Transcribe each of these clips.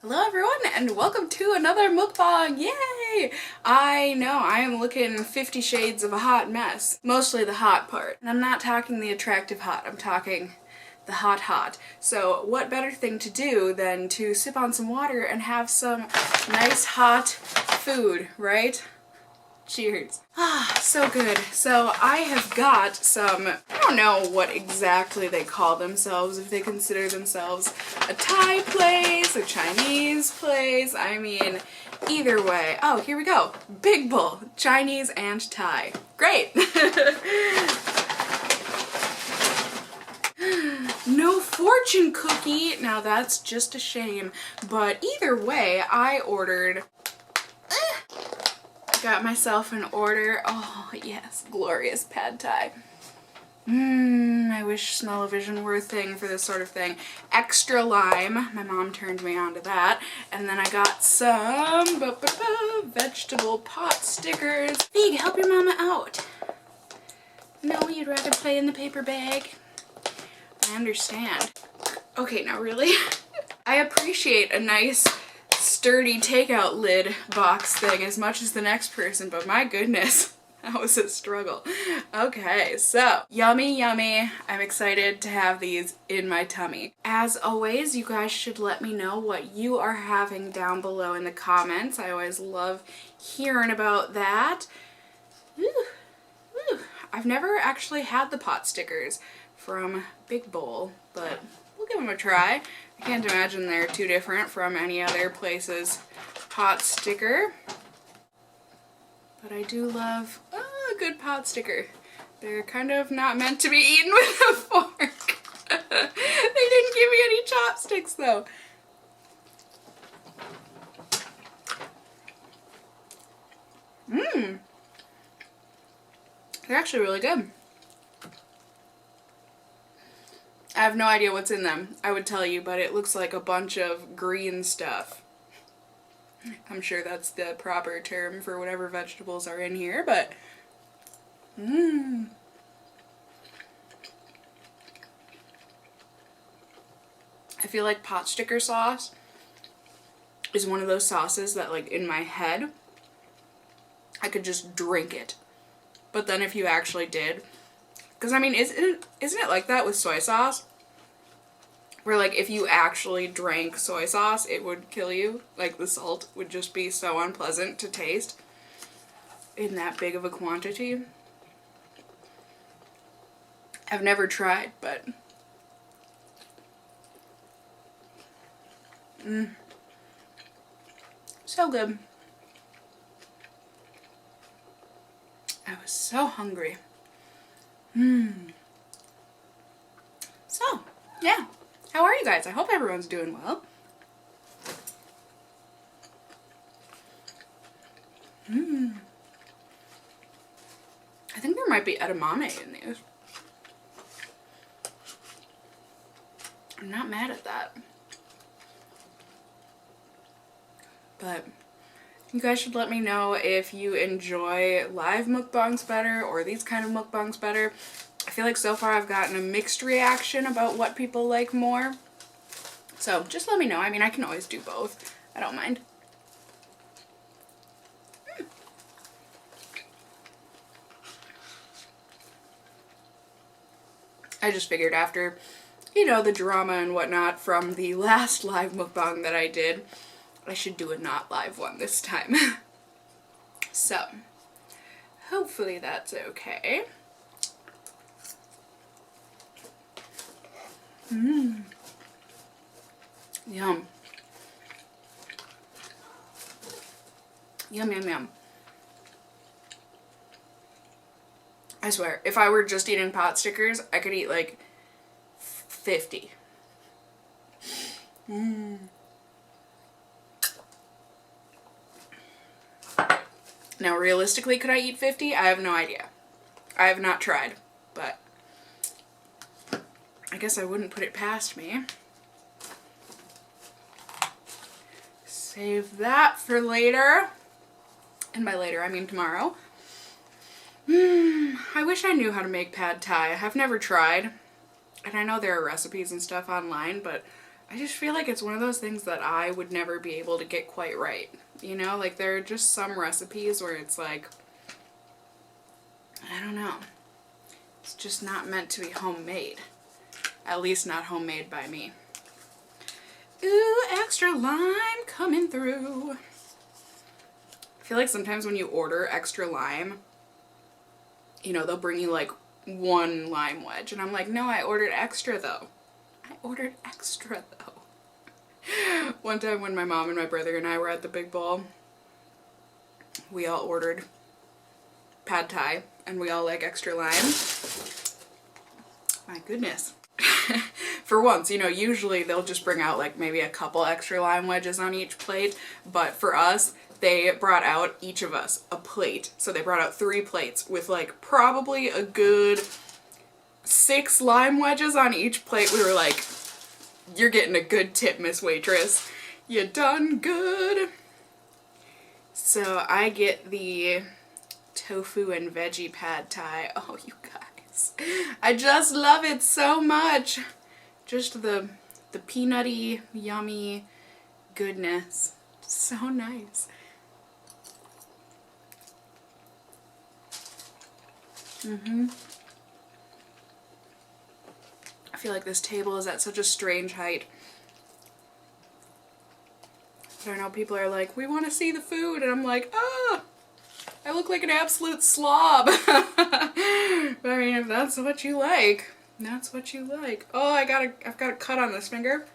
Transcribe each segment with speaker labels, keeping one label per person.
Speaker 1: Hello everyone and welcome to another mukbang! Yay! I know, I am looking 50 shades of a hot mess. Mostly the hot part. And I'm not talking the attractive hot, I'm talking the hot. So what better thing to do than to sip on some water and have some nice hot food, right? Cheers. Ah, so good. So I have got some, I don't know what exactly they call themselves, if they consider themselves a Thai place, a Chinese place, I mean, either way. Oh, here we go. Big bowl, Chinese and Thai. Great. No fortune cookie. Now that's just a shame. But either way, I ordered got myself an order. Oh yes, glorious pad thai. I wish smell-o-vision were a thing for this sort of thing. Extra lime. My mom turned me on to that. And then I got some vegetable pot stickers. Fig, help your mama out. No, you'd rather play in the paper bag. I understand. Okay, now really? I appreciate a nice sturdy takeout lid box thing as much as the next person, but my goodness, that was a struggle. Okay, so yummy. I'm excited to have these in my tummy. As always, you guys should let me know what you are having down below in the comments. I always love hearing about that. I've never actually had the pot stickers from Big Bowl, but we'll give them a try. I can't imagine they're too different from any other place's pot sticker. But I do love a good pot sticker. They're kind of not meant to be eaten with a fork. They didn't give me any chopsticks though. They're actually really good. I have no idea what's in them. I would tell you, but it looks like a bunch of green stuff. I'm sure that's the proper term for whatever vegetables are in here, but I feel like pot sticker sauce is one of those sauces that, like, in my head, I could just drink it. But then if you actually did, because I mean, isn't it like that with soy sauce? Where, like, if you actually drank soy sauce, it would kill you. Like, the salt would just be so unpleasant to taste in that big of a quantity. I've never tried, but so good. I was so hungry. So, yeah. How are you guys? I hope everyone's doing well. I think there might be edamame in these. I'm not mad at that. But you guys should let me know if you enjoy live mukbangs better or these kind of mukbangs better. I feel like so far I've gotten a mixed reaction about what people like more. So just let me know. I mean, I can always do both. I don't mind. I just figured after, you know, the drama and whatnot from the last live mukbang that I did, I should do a not live one this time. So, hopefully that's okay. Yum. Yum. I swear, if I were just eating pot stickers, I could eat like 50. Now, realistically, could I eat 50? I have no idea. I have not tried, but I guess I wouldn't put it past me. Save that for later. And by later, I mean tomorrow. I wish I knew how to make pad thai. I've never tried. And I know there are recipes and stuff online, but I just feel like it's one of those things that I would never be able to get quite right. You know, like there are just some recipes where it's like, I don't know. It's just not meant to be homemade. At least not homemade by me. Ooh, extra lime coming through. I feel like sometimes when you order extra lime, you know, they'll bring you like 1 lime wedge. And I'm like, no, I ordered extra though. I ordered extra though. One time when my mom and my brother and I were at the Big Bowl, we all ordered pad thai and we all like extra lime. My goodness. For once, you know, usually they'll just bring out like maybe a couple extra lime wedges on each plate, but for us, they brought out each of us a plate. So they brought out 3 plates with like probably a good 6 lime wedges on each plate. We were like, you're getting a good tip, Miss Waitress. You done good. So I get the tofu and veggie pad thai. Oh, you guys. I just love it so much. Just the peanutty, yummy goodness. So nice. I feel like this table is at such a strange height. But I know people are like, we want to see the food, and I'm like, ah, I look like an absolute slob. But I mean, if that's what you like, that's what you like. Oh, I've got a cut on this finger.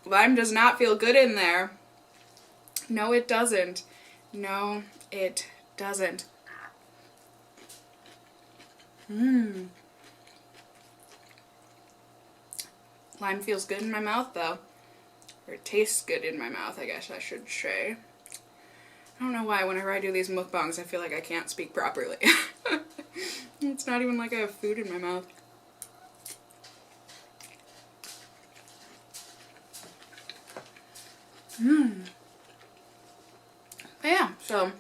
Speaker 1: Lime does not feel good in there. No, it doesn't. No, it doesn't. Lime feels good in my mouth though. Or it tastes good in my mouth, I guess I should say. I don't know why whenever I do these mukbangs I feel like I can't speak properly. It's not even like I have food in my mouth. Yeah, so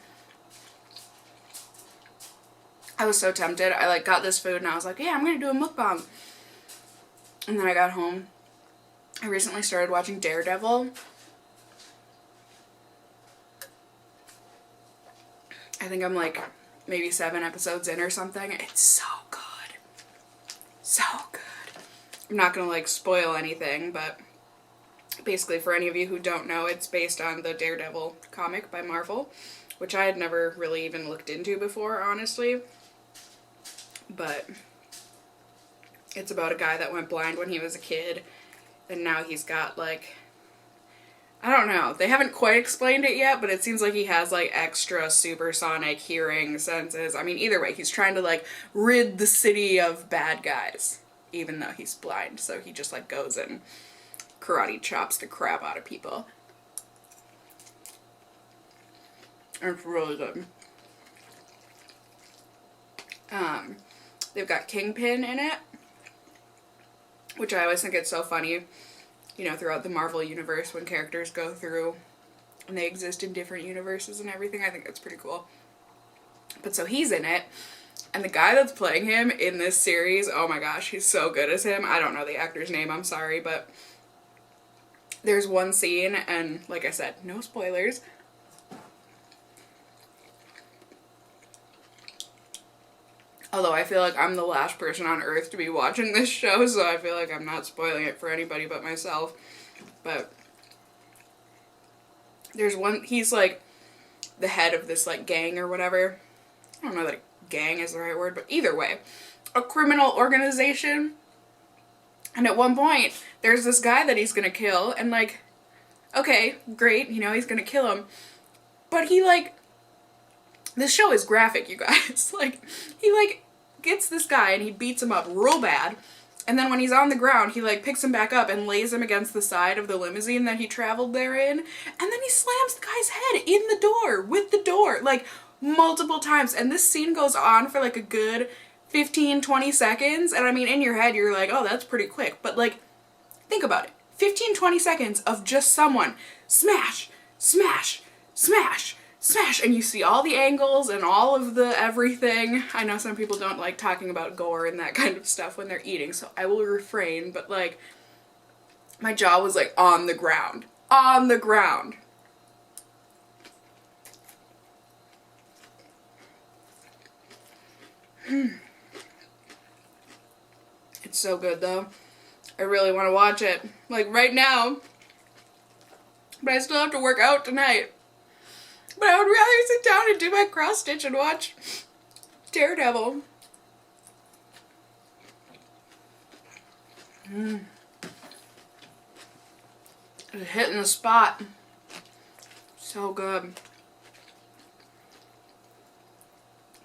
Speaker 1: I was so tempted. I like got this food and I was like, yeah, I'm gonna do a mukbang. And then I got home. I recently started watching Daredevil. I think I'm like maybe 7 episodes in or something. It's so good. So good. I'm not gonna like spoil anything, but basically for any of you who don't know, it's based on the Daredevil comic by Marvel, which I had never really even looked into before, honestly. But it's about a guy that went blind when he was a kid, and now he's got like, I don't know, they haven't quite explained it yet, but it seems like he has like extra supersonic hearing senses. I mean, either way, he's trying to like rid the city of bad guys, even though he's blind, so he just like goes and karate chops the crap out of people. It's really good. They've got Kingpin in it, which I always think it's so funny, you know, throughout the Marvel universe when characters go through and they exist in different universes and everything. I think that's pretty cool. But so he's in it, and the guy that's playing him in this series, oh my gosh, he's so good as him. I don't know the actor's name, I'm sorry, but there's one scene, and like I said, no spoilers. Although I feel like I'm the last person on earth to be watching this show, so I feel like I'm not spoiling it for anybody but myself. But there's one, he's like the head of this like gang or whatever. I don't know that a gang is the right word, but either way, a criminal organization. And at one point, there's this guy that he's gonna kill, and like, okay, great, you know, he's gonna kill him. But he like, this show is graphic, you guys. Like, he like gets this guy and he beats him up real bad. And then when he's on the ground, he like picks him back up and lays him against the side of the limousine that he traveled there in. And then he slams the guy's head in the door, with the door, like multiple times. And this scene goes on for like a good 15-20 seconds. And I mean, in your head, you're like, oh, that's pretty quick. But like, think about it. 15-20 seconds of just someone smash, smash, smash, smash, and you see all the angles and all of the everything. I know some people don't like talking about gore and that kind of stuff when they're eating, so I will refrain, but like, My jaw was like on the ground. On the ground. It's so good though. I really want to watch it. Like right now. But I still have to work out tonight. But I would rather sit down and do my cross stitch and watch Daredevil. It's hitting the spot. So good.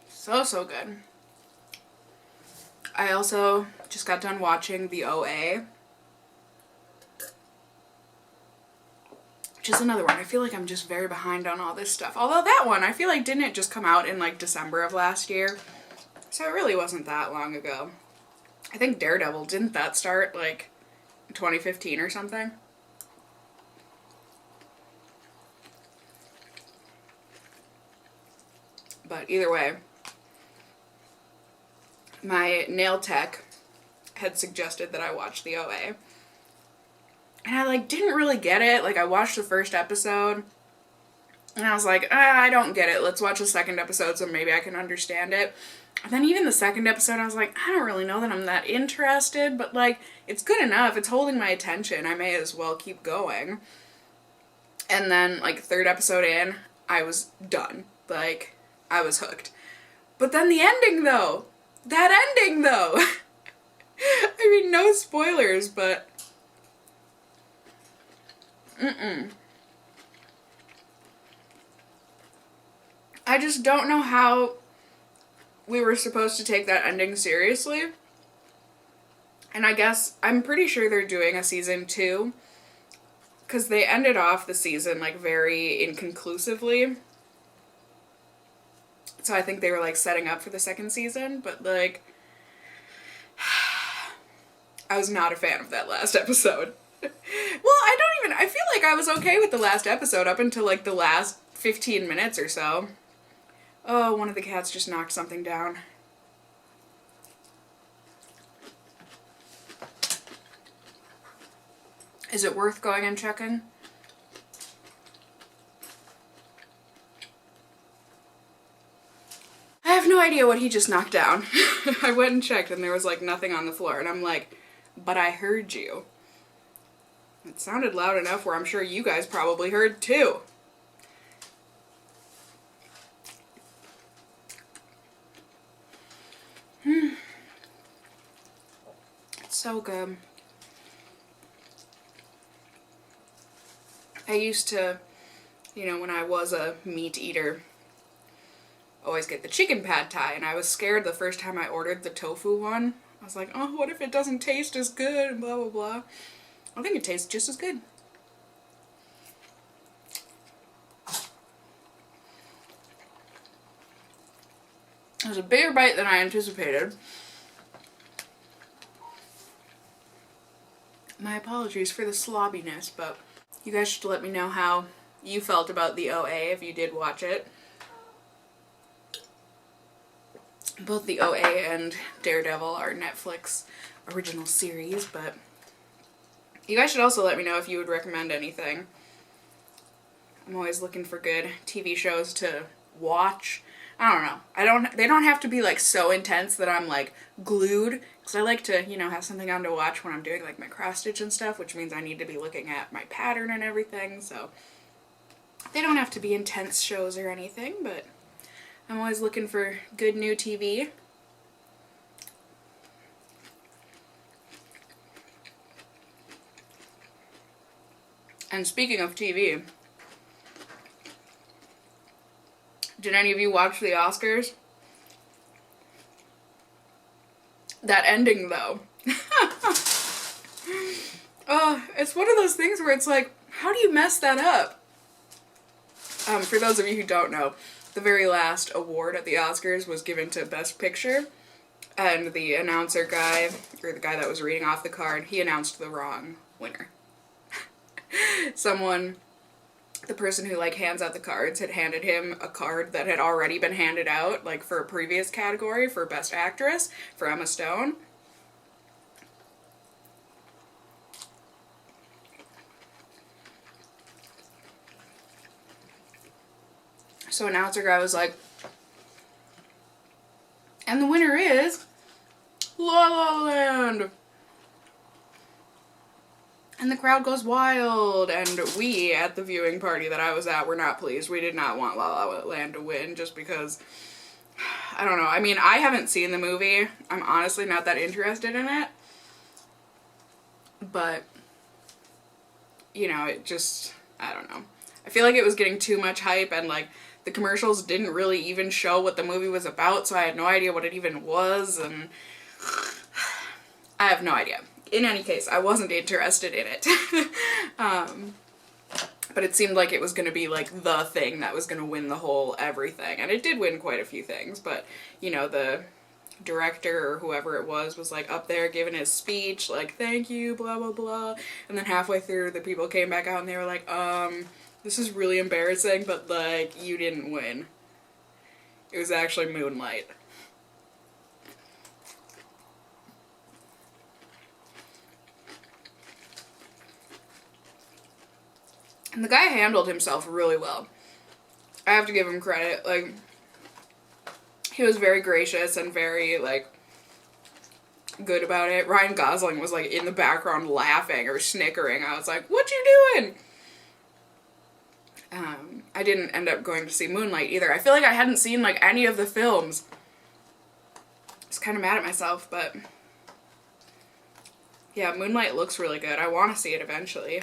Speaker 1: So good. I also just got done watching the OA. Which is another one. I feel like I'm just very behind on all this stuff. Although that one, I feel like didn't it just come out in like December of last year? So it really wasn't that long ago. I think Daredevil, didn't that start like 2015 or something? But either way, my nail tech had suggested that I watch the OA. And I like didn't really get it. Like I watched the first episode and I was like, I don't get it. Let's watch the second episode so maybe I can understand it. And then even the second episode I was like, I don't really know that I'm that interested, but like it's good enough. It's holding my attention. I may as well keep going. And then like third episode in, I was done. Like I was hooked. But then the ending though. That ending though. I mean, no spoilers, but I just don't know how we were supposed to take that ending seriously. And I guess, I'm pretty sure they're doing a season 2. Because they ended off the season, like, very inconclusively. So I think they were, like, setting up for the second season. But, like, I was not a fan of that last episode. Well, I feel like I was okay with the last episode up until like the last 15 minutes or so. Oh, one of the cats just knocked something down. Is it worth going and checking? I have no idea what he just knocked down. I went and checked and there was like nothing on the floor and I'm like, but I heard you. It sounded loud enough where I'm sure you guys probably heard too. It's so good. I used to, you know, when I was a meat eater, always get the chicken pad thai, and I was scared the first time I ordered the tofu one. I was like, oh, what if it doesn't taste as good, and blah, blah, blah. I think it tastes just as good. It was a bigger bite than I anticipated. My apologies for the slobbiness, but you guys should let me know how you felt about the OA if you did watch it. Both the OA and Daredevil are Netflix original series, but you guys should also let me know if you would recommend anything. I'm always looking for good TV shows to watch. I don't know. They don't have to be like so intense that I'm like glued, because I like to, you know, have something on to watch when I'm doing like my cross stitch and stuff, which means I need to be looking at my pattern and everything. So they don't have to be intense shows or anything, but I'm always looking for good new TV. And speaking of TV, did any of you watch the Oscars? That ending, though. Oh, it's one of those things where it's like, how do you mess that up? For those of you who don't know, the very last award at the Oscars was given to Best Picture, and the announcer guy, or the guy that was reading off the card, he announced the wrong winner. The person who like hands out the cards had handed him a card that had already been handed out, like for a previous category for Best Actress for Emma Stone. So announcer guy was like, and the winner is La La Land. And the crowd goes wild, and we, at the viewing party that I was at, were not pleased. We did not want La La Land to win, just because, I don't know. I mean, I haven't seen the movie. I'm honestly not that interested in it. But, you know, it just, I don't know. I feel like it was getting too much hype, and, like, the commercials didn't really even show what the movie was about, so I had no idea what it even was, and I have no idea. In any case, I wasn't interested in it. But it seemed like it was going to be like the thing that was going to win the whole everything. And it did win quite a few things, but you know, the director or whoever it was like up there giving his speech, like, thank you, blah, blah, blah. And then halfway through, the people came back out and they were like, this is really embarrassing, but like, you didn't win. It was actually Moonlight. And the guy handled himself really well. I have to give him credit. Like, he was very gracious and very, like, good about it. Ryan Gosling was, like, in the background laughing or snickering. I was like, what you doing? I didn't end up going to see Moonlight either. I feel like I hadn't seen, like, any of the films. I was kind of mad at myself, but yeah, Moonlight looks really good. I want to see it eventually.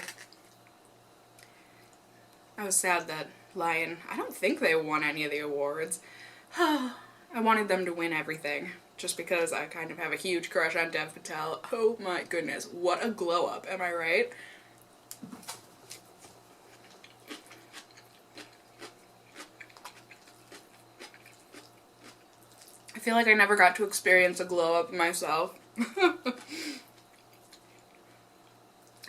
Speaker 1: I was sad that Lion, I don't think they won any of the awards. I wanted them to win everything, just because I kind of have a huge crush on Dev Patel. Oh my goodness, what a glow up, am I right? I feel like I never got to experience a glow up myself.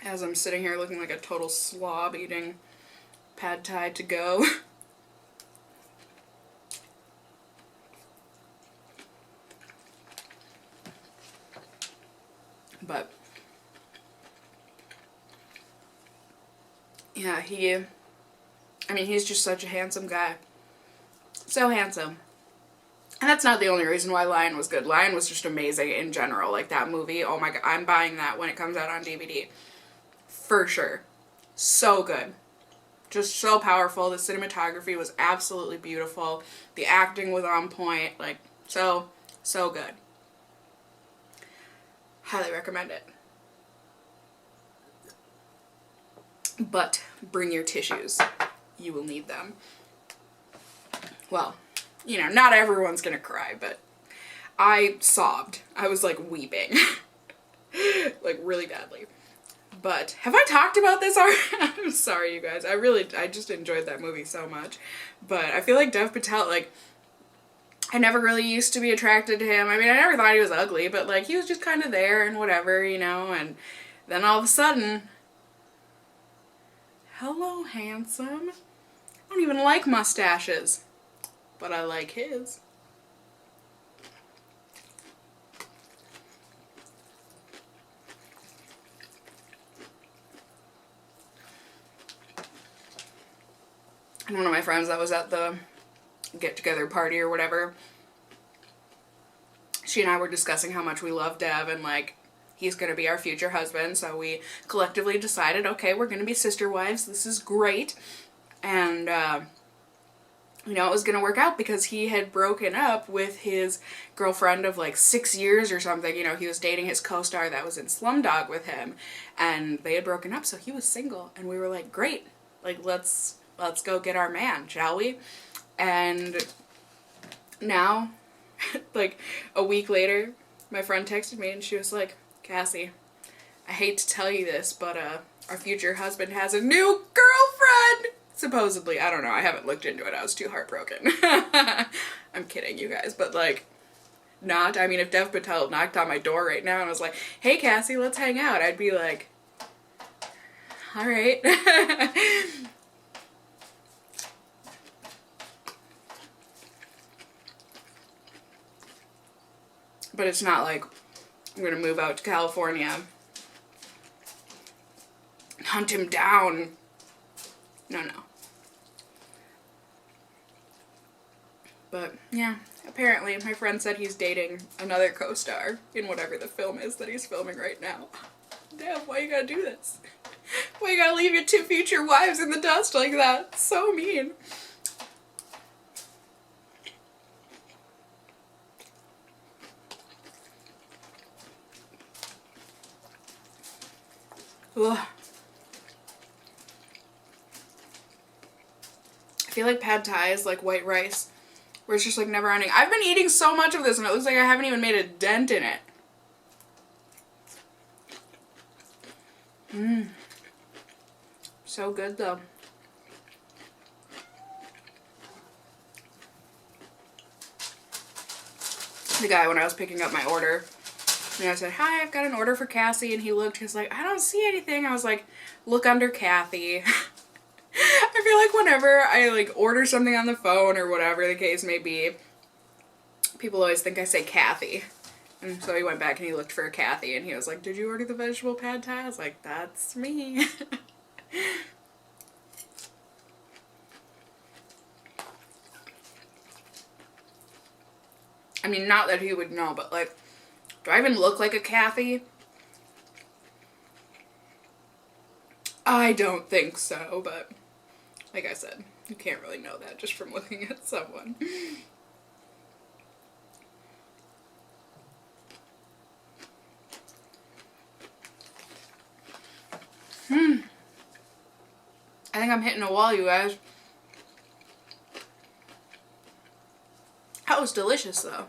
Speaker 1: As I'm sitting here looking like a total slob eating pad thai to go. But yeah, he's just such a handsome guy. So handsome. And that's not the only reason why Lion was good. Lion was just amazing in general. Like, that movie, oh my god, I'm buying that when it comes out on DVD. For sure. So good. Just so powerful. The cinematography was absolutely beautiful. The acting was on point. Like, so good. Highly recommend it. But bring your tissues. You will need them. Well, you know, not everyone's gonna cry, but I sobbed. I was, like, weeping. Like, really badly. But have I talked about this already? I'm sorry, you guys. I just enjoyed that movie so much. But I feel like Dev Patel, like, I never really used to be attracted to him. I mean, I never thought he was ugly, but, like, he was just kind of there and whatever, you know, and then all of a sudden, hello, handsome. I don't even like mustaches, but I like his. And one of my friends that was at the get-together party or whatever, she and I were discussing how much we love Dev and, like, he's going to be our future husband, so we collectively decided, okay, we're going to be sister wives, this is great, and, you know, it was going to work out because he had broken up with his girlfriend of, like, 6 years or something. You know, he was dating his co-star that was in Slumdog with him, and they had broken up, so he was single, and we were like, great, like, let's go get our man, shall we? And now, like, a week later, my friend texted me and she was like, Cassie, I hate to tell you this, but our future husband has a new girlfriend! Supposedly. I don't know. I haven't looked into it. I was too heartbroken. I'm kidding, you guys, but, like, not. I mean, if Dev Patel knocked on my door right now and was like, hey, Cassie, let's hang out, I'd be like, alright. But it's not like I'm gonna move out to California, hunt him down. No. But yeah, apparently my friend said he's dating another co-star in whatever the film is that he's filming right now. Damn, why you gotta do this? Why you gotta leave your 2 future wives in the dust like that? So mean. Ugh. I feel like pad thai is like white rice, where it's just like never ending. I've been eating so much of this and it looks like I haven't even made a dent in it. Mmm. So good though. The guy, when I was picking up my order, and I said, hi, I've got an order for Cassie, and he looked, he's like, I don't see anything. I was like, look under Kathy. I feel like whenever I like order something on the phone or whatever the case may be, people always think I say Kathy. And so he went back and he looked for a Kathy and he was like, did you order the vegetable pad thai? I was like, that's me. I mean, not that he would know, but like, do I even look like a Kathy? I don't think so, but like I said, you can't really know that just from looking at someone. I think I'm hitting a wall, you guys. That was delicious, though.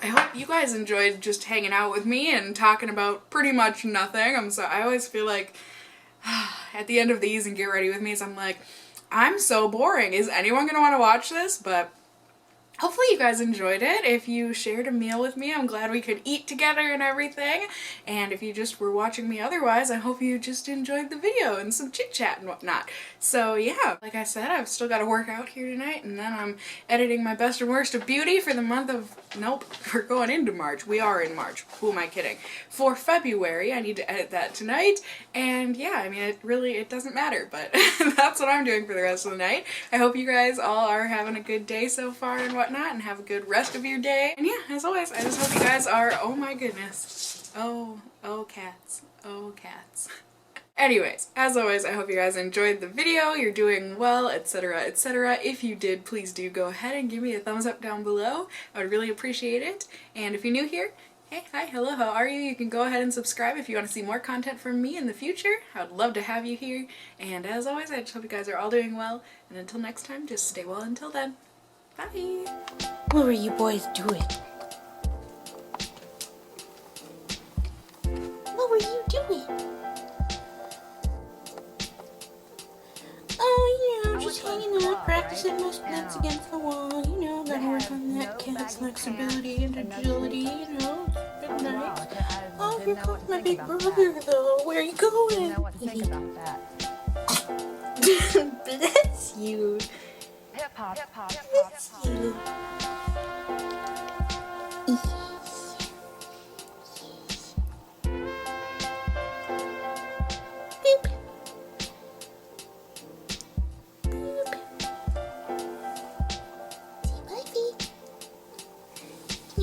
Speaker 1: I hope you guys enjoyed just hanging out with me and talking about pretty much nothing. I always feel like at the end of these and Get Ready With Me, I'm like, I'm so boring. Is anyone gonna want to watch this? But hopefully you guys enjoyed it. If you shared a meal with me, I'm glad we could eat together and everything. And if you just were watching me otherwise, I hope you just enjoyed the video and some chit chat and whatnot. So yeah, like I said, I've still got to work out here tonight, and then I'm editing my best and worst of beauty for the month of, nope, we're going into March. We are in March. Who am I kidding? For February, I need to edit that tonight. And yeah, I mean, it doesn't matter, but that's what I'm doing for the rest of the night. I hope you guys all are having a good day so far and whatnot, and have a good rest of your day. And yeah, as always, I just hope you guys are, oh my goodness. Oh cats. Oh cats. Anyways, as always, I hope you guys enjoyed the video, you're doing well, etc, etc. If you did, please do go ahead and give me a thumbs up down below. I would really appreciate it. And if you're new here, hey, hi, hello, how are you? You can go ahead and subscribe if you want to see more content from me in the future. I would love to have you here. And as always, I just hope you guys are all doing well. And until next time, just stay well until then. Bye!
Speaker 2: What were you boys doing? What were you doing? Oh, you know, just hanging out, practicing my splits against the wall. You know, gotta work on that cat's flexibility and agility, you know. It's been nice. Oh, here comes my big brother, though. Where are you going?
Speaker 3: I know what to think about that.
Speaker 2: Bless you.
Speaker 3: Hip hop, hip hop, hip hop,
Speaker 2: Bless
Speaker 3: hip hop.
Speaker 2: you. Boop. Boop. See my feet.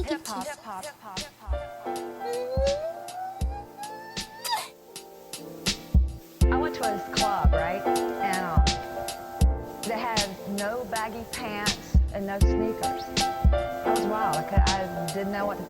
Speaker 3: Hip hop, hip hop, hip hop, hip hop. I went to this club, right? And they had no baggy pants and no sneakers. That was wild. I didn't know what to